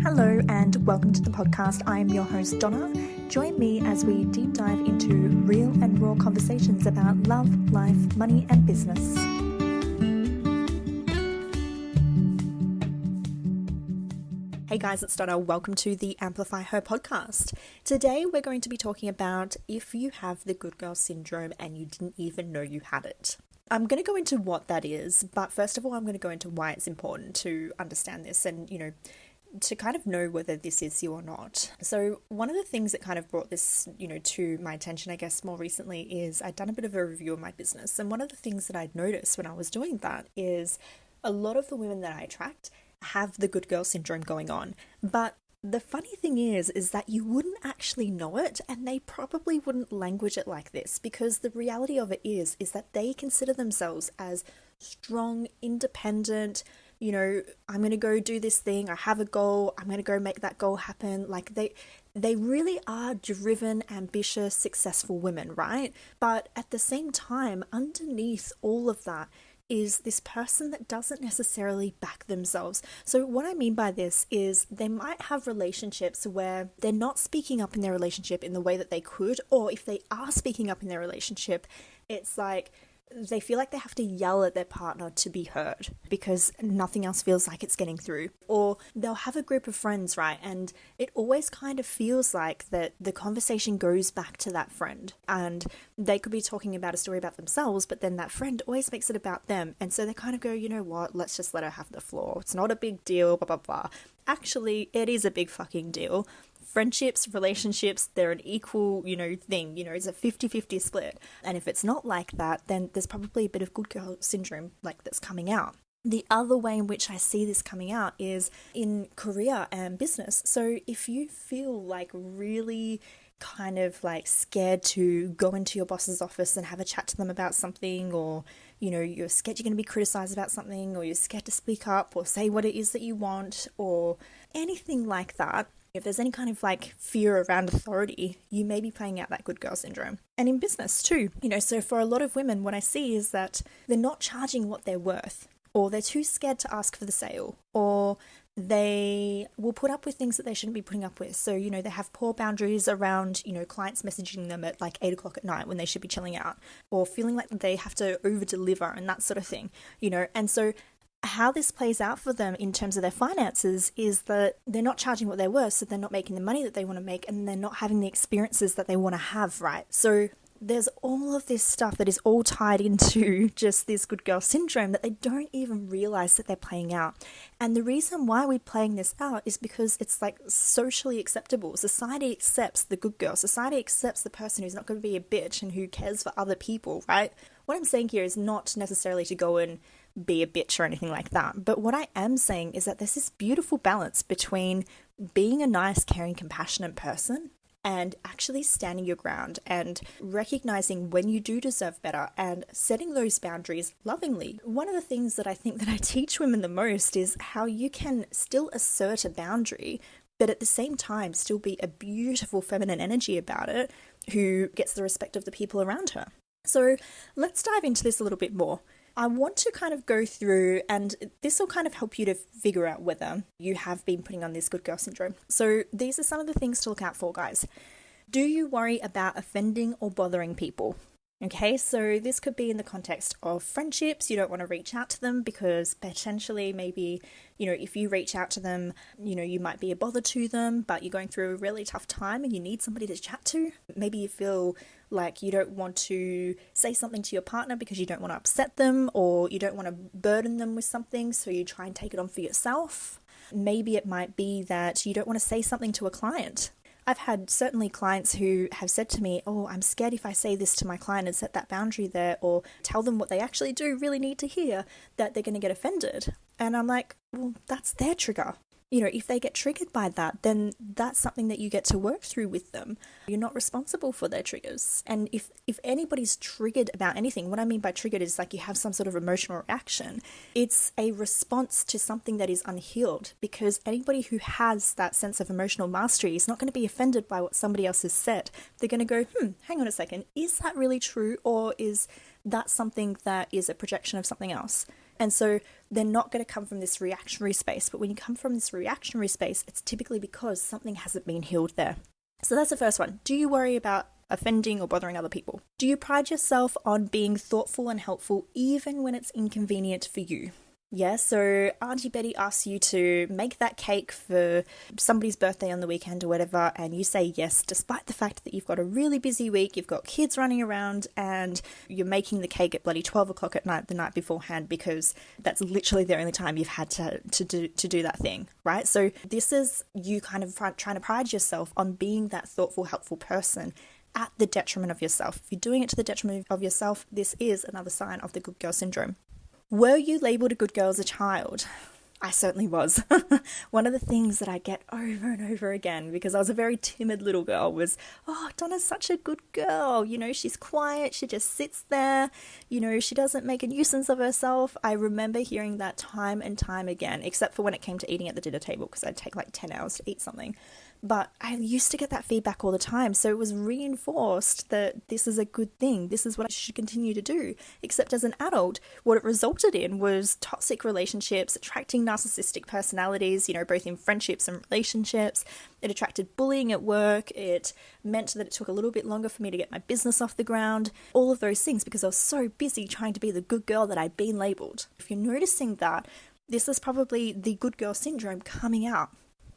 Hello and welcome to the podcast. I am your host Donna. Join me as we deep dive into real and raw conversations about love, life, money and business. Hey guys, it's Donna. Welcome to the Amplify Her podcast. Today we're going to be talking about if you have the good girl syndrome and you didn't even know you had it. I'm going to go into what that is, but first of all, I'm going to go into why it's important to understand this and, to kind of know whether this is you or not. So one of the things that kind of brought this, to my attention, I guess, more recently is I'd done a bit of a review of my business. And one of the things that I'd noticed when I was doing that is a lot of the women that I attract have the good girl syndrome going on. But the funny thing is that you wouldn't actually know it, and they probably wouldn't language it like this, because the reality of it is that they consider themselves as strong, independent, I'm going to go do this thing, I have a goal, I'm going to go make that goal happen. Like they really are driven, ambitious, successful women, right? But at the same time, underneath all of that is this person that doesn't necessarily back themselves. So what I mean by this is they might have relationships where they're not speaking up in their relationship in the way that they could, or if they are speaking up in their relationship, it's like they feel like they have to yell at their partner to be heard because nothing else feels like it's getting through. Or they'll have a group of friends, right? And it always kind of feels like that the conversation goes back to that friend, and they could be talking about a story about themselves, but then that friend always makes it about them. And so they kind of go, you know what, let's just let her have the floor. It's not a big deal, blah, blah, blah. Actually, it is a big fucking deal. Friendships, relationships, they're an equal, thing, it's a 50-50 split. And if it's not like that, then there's probably a bit of good girl syndrome that's coming out. The other way in which I see this coming out is in career and business. So if you feel like really kind of like scared to go into your boss's office and have a chat to them about something, or you're scared you're going to be criticized about something, or you're scared to speak up or say what it is that you want, or anything like that, if there's any kind of like fear around authority, you may be playing out that good girl syndrome. And in business too, so for a lot of women, what I see is that they're not charging what they're worth, or they're too scared to ask for the sale, or they will put up with things that they shouldn't be putting up with. So, they have poor boundaries around, clients messaging them at like 8 o'clock at night when they should be chilling out, or feeling like they have to over deliver and that sort of thing, and so how this plays out for them in terms of their finances is that they're not charging what they're worth, so they're not making the money that they want to make, and they're not having the experiences that they want to have, right? So there's all of this stuff that is all tied into just this good girl syndrome that they don't even realize that they're playing out. And the reason why we're playing this out is because it's like socially acceptable. Society accepts the good girl. Society accepts the person who's not going to be a bitch and who cares for other people, right? What I'm saying here is not necessarily to go and be a bitch or anything like that. But what I am saying is that there's this beautiful balance between being a nice, caring, compassionate person and actually standing your ground and recognizing when you do deserve better and setting those boundaries lovingly. One of the things that I think that I teach women the most is how you can still assert a boundary, but at the same time still be a beautiful feminine energy about it who gets the respect of the people around her. So let's dive into this a little bit more. I want to kind of go through, and this will kind of help you to figure out whether you have been putting on this good girl syndrome. So these are some of the things to look out for, guys. Do you worry about offending or bothering people? Okay, so this could be in the context of friendships. You don't want to reach out to them because potentially maybe, if you reach out to them, you might be a bother to them, but you're going through a really tough time and you need somebody to chat to. Maybe you feel like you don't want to say something to your partner because you don't want to upset them, or you don't want to burden them with something, so you try and take it on for yourself. Maybe it might be that you don't want to say something to a client. I've had certainly clients who have said to me, oh, I'm scared if I say this to my client and set that boundary there, or tell them what they actually do really need to hear, that they're going to get offended. And I'm like, well, that's their trigger. If they get triggered by that, then that's something that you get to work through with them. You're not responsible for their triggers. And if anybody's triggered about anything, what I mean by triggered is like you have some sort of emotional reaction. It's a response to something that is unhealed, because anybody who has that sense of emotional mastery is not going to be offended by what somebody else has said. They're going to go, hang on a second, is that really true? Or is that something that is a projection of something else? And so they're not going to come from this reactionary space. But when you come from this reactionary space, it's typically because something hasn't been healed there. So that's the first one. Do you worry about offending or bothering other people? Do you pride yourself on being thoughtful and helpful even when it's inconvenient for you? Yeah, so Auntie Betty asks you to make that cake for somebody's birthday on the weekend or whatever, and you say yes, despite the fact that you've got a really busy week, you've got kids running around, and you're making the cake at bloody 12 o'clock at night the night beforehand, because that's literally the only time you've had to do that thing, right? So this is you kind of trying to pride yourself on being that thoughtful, helpful person at the detriment of yourself. If you're doing it to the detriment of yourself, this is another sign of the good girl syndrome. Were you labelled a good girl as a child? I certainly was. One of the things that I get over and over again, because I was a very timid little girl, was, oh, Donna's such a good girl. You know, she's quiet. She just sits there. You know, she doesn't make a nuisance of herself. I remember hearing that time and time again, except for when it came to eating at the dinner table, because I'd take like 10 hours to eat something. But I used to get that feedback all the time. So it was reinforced that this is a good thing. This is what I should continue to do. Except as an adult, what it resulted in was toxic relationships, attracting narcissistic personalities, you know, both in friendships and relationships. It attracted bullying at work. It meant that it took a little bit longer for me to get my business off the ground. All of those things because I was so busy trying to be the good girl that I'd been labelled. If you're noticing that, this is probably the good girl syndrome coming out.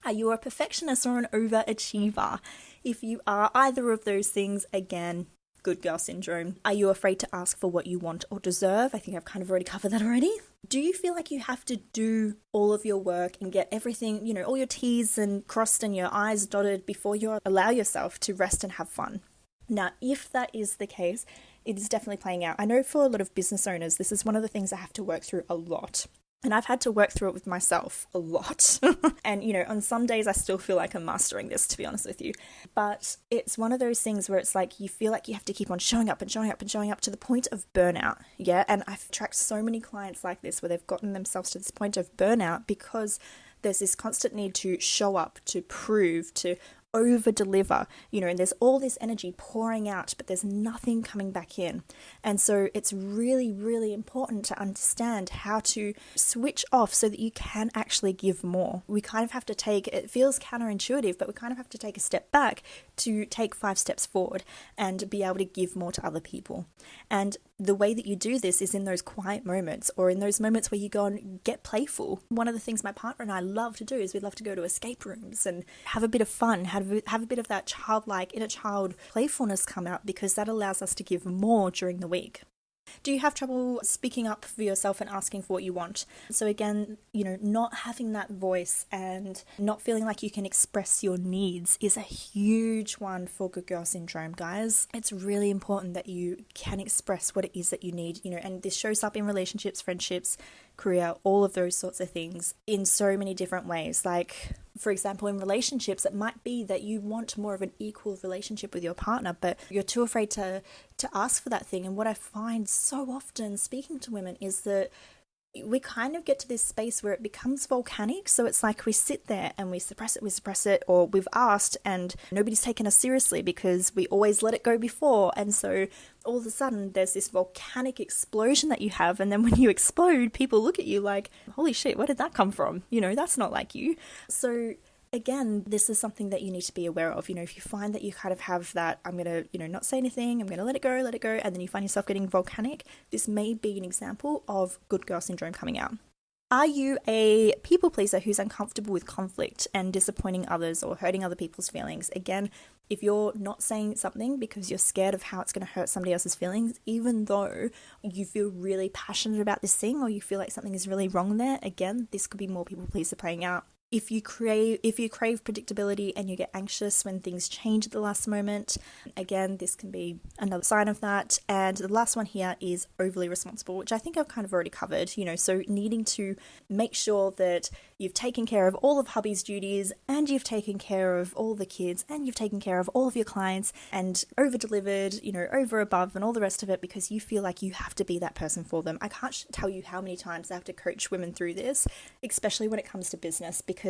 Are you a perfectionist or an overachiever? If you are either of those things, again, good girl syndrome. Are you afraid to ask for what you want or deserve? I think I've kind of already covered that already. Do you feel like you have to do all of your work and get everything, you know, all your T's and crossed and your I's dotted before you allow yourself to rest and have fun? Now, if that is the case, it is definitely playing out. I know for a lot of business owners, this is one of the things I have to work through a lot. And I've had to work through it with myself a lot. And, you know, on some days I still feel like I'm mastering this, to be honest with you. But it's one of those things where it's like you feel like you have to keep on showing up and showing up and showing up to the point of burnout. Yeah. And I've tracked so many clients like this where they've gotten themselves to this point of burnout because there's this constant need to show up, to prove, to over deliver, you know, and there's all this energy pouring out, but there's nothing coming back in. And so it's really, really important to understand how to switch off so that you can actually give more. We kind of have to take, it feels counterintuitive, but we kind of have to take a step back to take 5 steps forward and be able to give more to other people. And the way that you do this is in those quiet moments or in those moments where you go and get playful. One of the things my partner and I love to do is we love to go to escape rooms and have a bit of fun, have a bit of that childlike inner child playfulness come out, because that allows us to give more during the week. Do you have trouble speaking up for yourself and asking for what you want? So again, you know, not having that voice and not feeling like you can express your needs is a huge one for good girl syndrome, guys. It's really important that you can express what it is that you need, you know, and this shows up in relationships, friendships, career, all of those sorts of things in so many different ways. Like, for example, in relationships, it might be that you want more of an equal relationship with your partner, but you're too afraid to ask for that thing. And what I find so often speaking to women is that we kind of get to this space where it becomes volcanic. So it's like we sit there and we suppress it, or we've asked and nobody's taken us seriously because we always let it go before. And so all of a sudden there's this volcanic explosion that you have. And then when you explode, people look at you like, holy shit, where did that come from? You know, that's not like you. So again, this is something that you need to be aware of. You know, if you find that you kind of have that, I'm going to, you know, not say anything, I'm going to let it go, and then you find yourself getting volcanic, this may be an example of good girl syndrome coming out. Are you a people pleaser who's uncomfortable with conflict and disappointing others or hurting other people's feelings? Again, if you're not saying something because you're scared of how it's going to hurt somebody else's feelings, even though you feel really passionate about this thing or you feel like something is really wrong there, again, this could be more people pleaser playing out. If you crave predictability and you get anxious when things change at the last moment, again, this can be another sign of that. And the last one here is overly responsible, which I think I've kind of already covered, you know, so needing to make sure that you've taken care of all of hubby's duties and you've taken care of all the kids and you've taken care of all of your clients and over-delivered, you know, over above and all the rest of it because you feel like you have to be that person for them. I can't tell you how many times I have to coach women through this, especially when it comes to business, because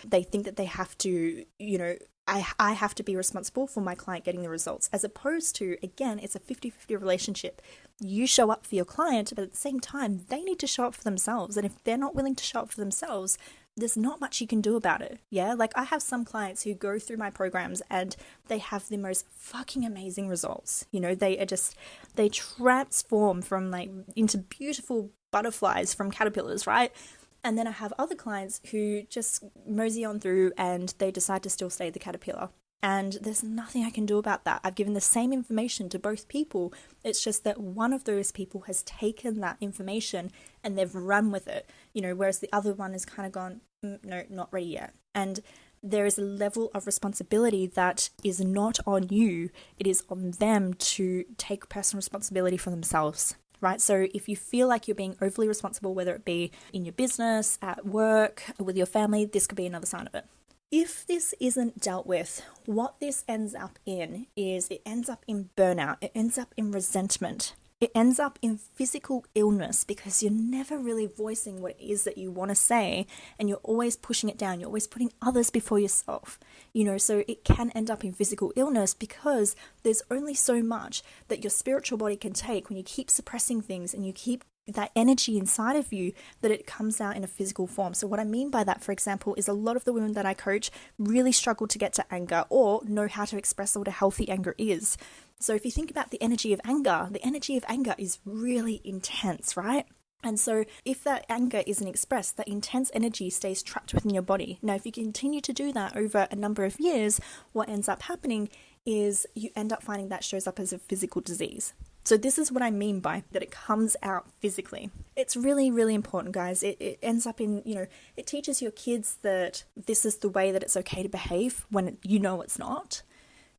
they think that they have to, you know, I have to be responsible for my client getting the results, as opposed to, again, it's a 50-50 relationship. You show up for your client, but at the same time, they need to show up for themselves. And if they're not willing to show up for themselves, there's not much you can do about it. Yeah, like I have some clients who go through my programs and they have the most fucking amazing results. You know, they transform from like into beautiful butterflies from caterpillars, right? And then I have other clients who just mosey on through and they decide to still stay the caterpillar. And there's nothing I can do about that. I've given the same information to both people. It's just that one of those people has taken that information and they've run with it, you know, whereas the other one has kind of gone, no, not ready yet. And there is a level of responsibility that is not on you. It is on them to take personal responsibility for themselves. Right? So if you feel like you're being overly responsible, whether it be in your business, at work, with your family, this could be another sign of it. If this isn't dealt with, what this ends up in is it ends up in burnout. It ends up in resentment. It ends up in physical illness because you're never really voicing what it is that you want to say and you're always pushing it down. You're always putting others before yourself, you know, so it can end up in physical illness because there's only so much that your spiritual body can take when you keep suppressing things and you keep that energy inside of you, that it comes out in a physical form. So what I mean by that, for example, is a lot of the women that I coach really struggle to get to anger or know how to express what a healthy anger is. So if you think about the energy of anger is really intense, right? And so if that anger isn't expressed, that intense energy stays trapped within your body. Now, if you continue to do that over a number of years, what ends up happening is you end up finding that shows up as a physical disease. So this is what I mean by that it comes out physically. It's really, really important, guys. It ends up in, you know, it teaches your kids that this is the way that it's okay to behave when you know it's not.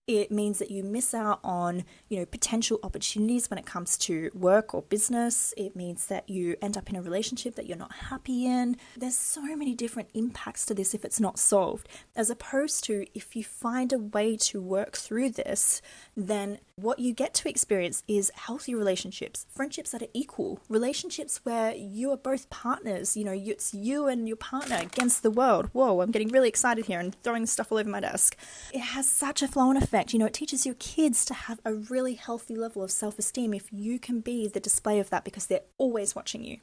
It means that you miss out on, you know, potential opportunities when it comes to work or business. It means that you end up in a relationship that you're not happy in. There's so many different impacts to this if it's not solved, as opposed to if you find a way to work through this, then what you get to experience is healthy relationships, friendships that are equal, relationships where you are both partners. You know, it's you and your partner against the world. Whoa, I'm getting really excited here and throwing stuff all over my desk. It has such a flow-on effect. You know, it teaches your kids to have a really healthy level of self-esteem if you can be the display of that because they're always watching you.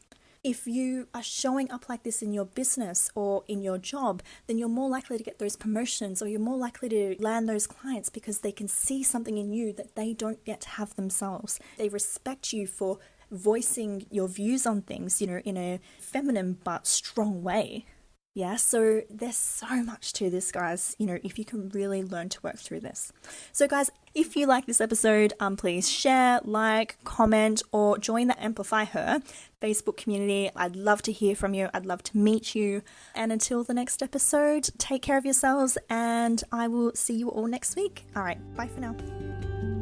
If you are showing up like this in your business or in your job, then you're more likely to get those promotions or you're more likely to land those clients because they can see something in you that they don't yet have themselves. They respect you for voicing your views on things, you know, in a feminine but strong way. Yeah, so there's so much to this, guys, you know, if you can really learn to work through this. So guys, if you like this episode, please share, like, comment, or join the Amplify Her Facebook community. I'd love to hear from you. I'd love to meet you. And until the next episode, take care of yourselves and I will see you all next week. All right, bye for now.